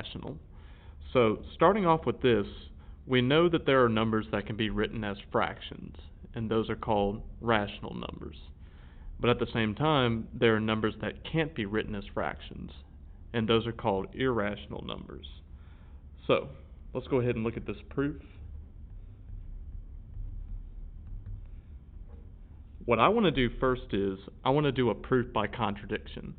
irrational. So starting off with this, we know that there are numbers that can be written as fractions, and those are called rational numbers. But at the same time, there are numbers that can't be written as fractions, and those are called irrational numbers. So let's go ahead and look at this proof. What I want to do first is I want to do a proof by contradiction.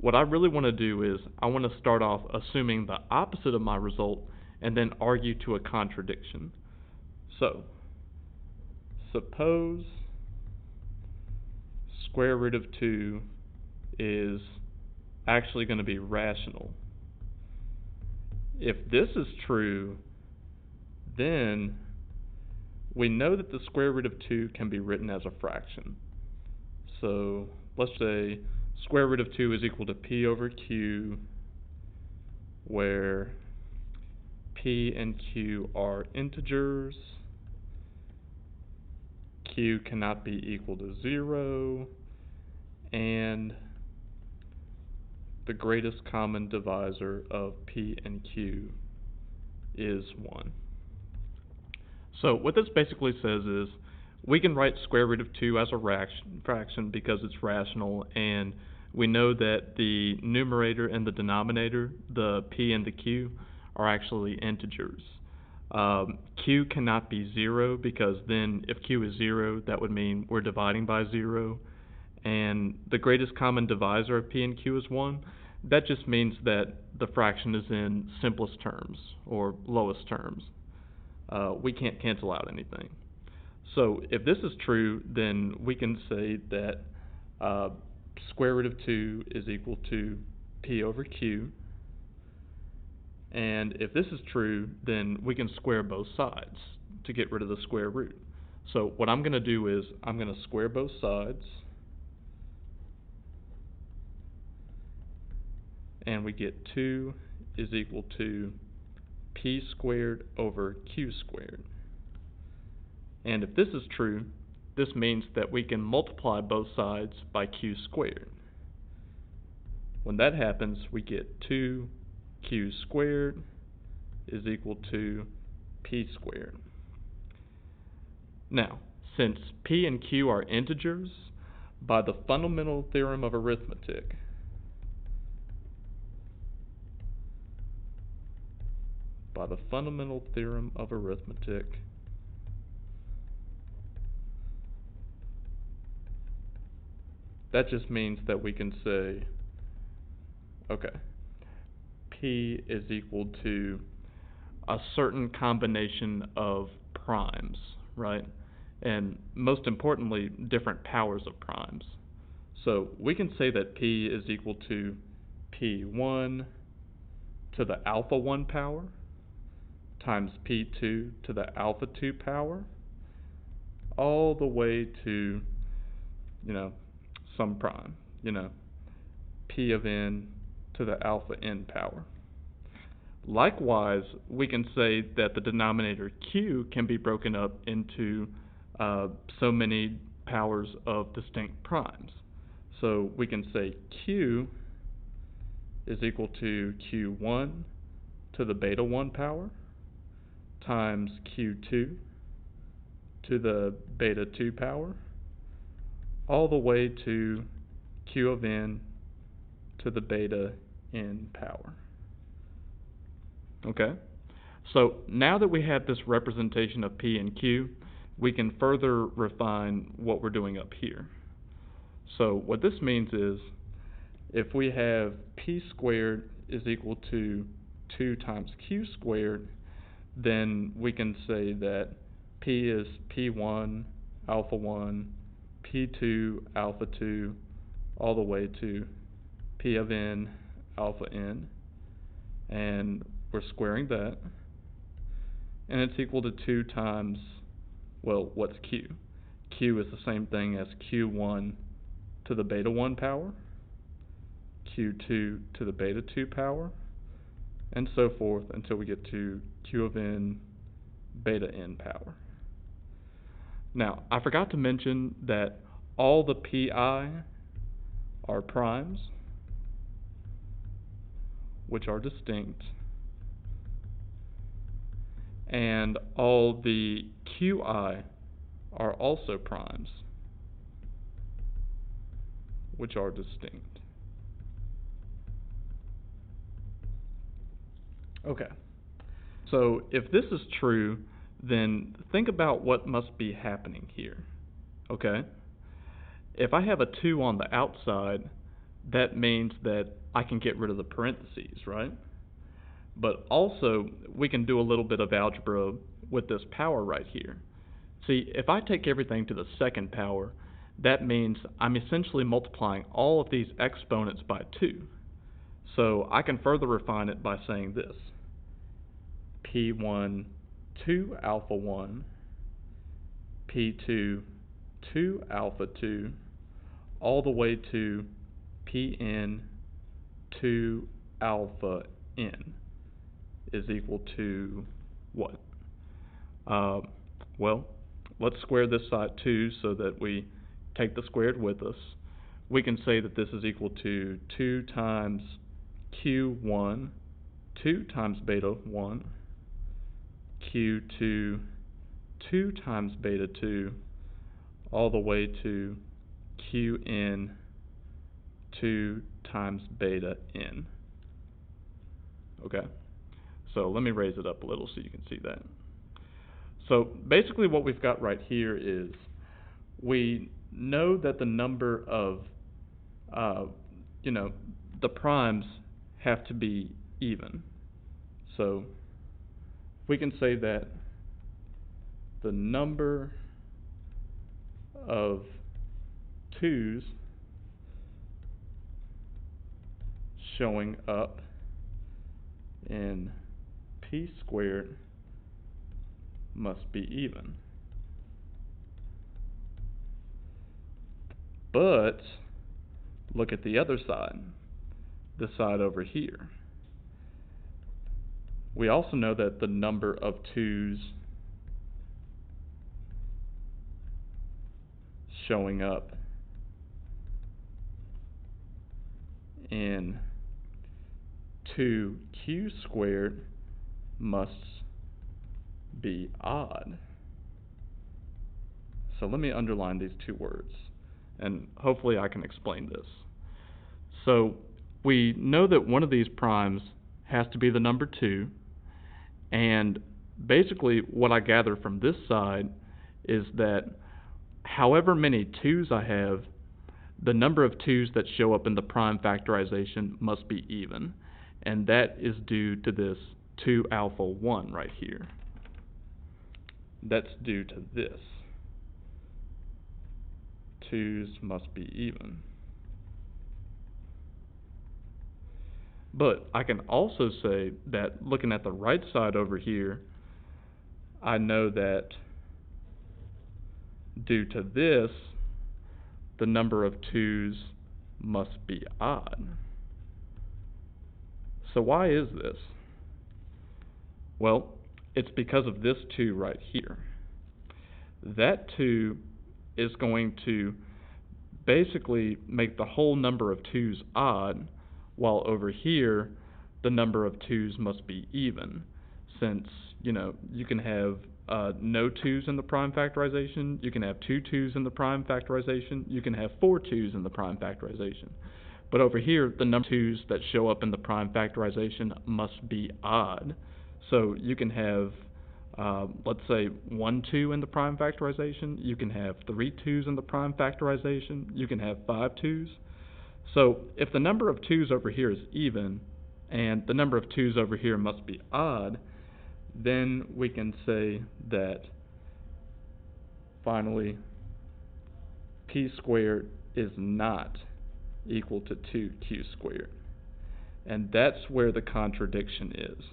What I really want to do is I want to start off assuming the opposite of my result and then argue to a contradiction. So, suppose square root of 2 is actually going to be rational. If this is true, then we know that the square root of 2 can be written as a fraction. So let's say square root of 2 is equal to p over q, where p and q are integers, q cannot be equal to 0, and the greatest common divisor of p and q is 1. So what this basically says is we can write square root of 2 as a fraction because it's rational, and we know that the numerator and the denominator, the p and the q, are actually integers. Q cannot be 0 because then if q is 0, that would mean we're dividing by 0, and the greatest common divisor of p and q is 1. That just means that the fraction is in simplest terms or lowest terms. We can't cancel out anything. So if this is true, then we can say that square root of 2 is equal to p over q. And if this is true, then we can square both sides to get rid of the square root. So what I'm going to do is I'm going to square both sides, and we get 2 is equal to p squared over q squared. And if this is true, this means that we can multiply both sides by q squared. When that happens, we get 2q squared is equal to p squared. Now, since p and q are integers, by the fundamental theorem of arithmetic, that just means that we can say, okay, p is equal to a certain combination of primes, right? And most importantly, different powers of primes. So we can say that p is equal to p1 to the alpha 1 power times p2 to the alpha 2 power, all the way to, some prime, p of n to the alpha n power. Likewise, we can say that the denominator q can be broken up into so many powers of distinct primes. So we can say q is equal to q1 to the beta 1 power times q2 to the beta 2 power, all the way to q of n to the beta n power. Okay, so now that we have this representation of p and q, we can further refine what we're doing up here. So what this means is, if we have p squared is equal to 2 times q squared, then we can say that p is p1 alpha 1, p2 alpha 2, all the way to p of n alpha n, and we're squaring that, and it's equal to 2 times, well, what's q? Q is the same thing as q1 to the beta 1 power, q2 to the beta 2 power, and so forth until we get to q of n beta n power. Now, I forgot to mention that all the pi are primes, which are distinct, and all the qi are also primes, which are distinct. Okay, so if this is true, then think about what must be happening here, okay? If I have a 2 on the outside, that means that I can get rid of the parentheses, right? But also, we can do a little bit of algebra with this power right here. See, if I take everything to the second power, that means I'm essentially multiplying all of these exponents by 2. So I can further refine it by saying this: P1, 2 alpha 1, P2, 2 alpha 2, all the way to Pn, 2 alpha n is equal to what? Well, let's square this side too so that we take the squared with us. We can say that this is equal to 2 times q1, 2 times beta 1, q2, 2 times beta 2, all the way to qn, 2 times beta n. Okay, so let me raise it up a little so you can see that. So basically what we've got right here is we know that the number of, the primes have to be even. So we can say that the number of 2's showing up in p squared must be even. But look at the other side, the side over here. We also know that the number of 2's showing up in 2q squared must be odd. So let me underline these two words, and hopefully I can explain this. So we know that one of these primes has to be the number 2, and basically what I gather from this side is that however many 2's I have, the number of 2's that show up in the prime factorization must be even, and that is due to this 2 alpha 1 right here. That's due to this. 2's must be even. But I can also say that looking at the right side over here, I know that due to this, the number of 2's must be odd. So why is this? Well, it's because of this 2 right here. That 2 is going to basically make the whole number of 2's odd, while over here the number of 2's must be even, since you can have no 2's in the prime factorization, you can have 2 2's in the prime factorization, you can have 4 2's in the prime factorization. But over here, the number of 2's that show up in the prime factorization must be odd. So you can have, let's say, 1 2 in the prime factorization, you can have 3 2's in the prime factorization, you can have 5 2's. So if the number of 2's over here is even, and the number of 2's over here must be odd, then we can say that, finally, p squared is not equal to 2q squared. And that's where the contradiction is.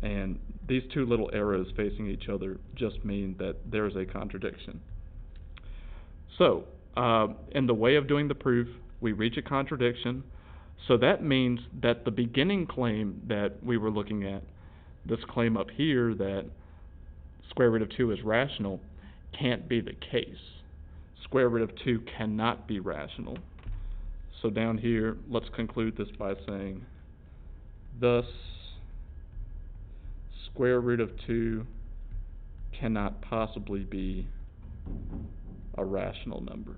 And these two little arrows facing each other just mean that there's a contradiction. So, in the way of doing the proof, we reach a contradiction. So that means that the beginning claim that we were looking at, this claim up here that square root of 2 is rational, can't be the case. Square root of 2 cannot be rational. So down here, let's conclude this by saying Thus, square root of 2 cannot possibly be a rational number.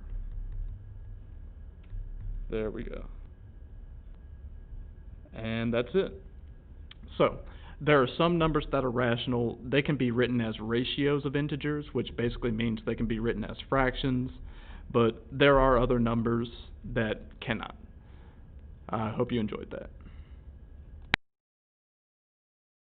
There we go. And that's it. So, there are some numbers that are rational. They can be written as ratios of integers, which basically means they can be written as fractions, but there are other numbers that cannot. I hope you enjoyed that.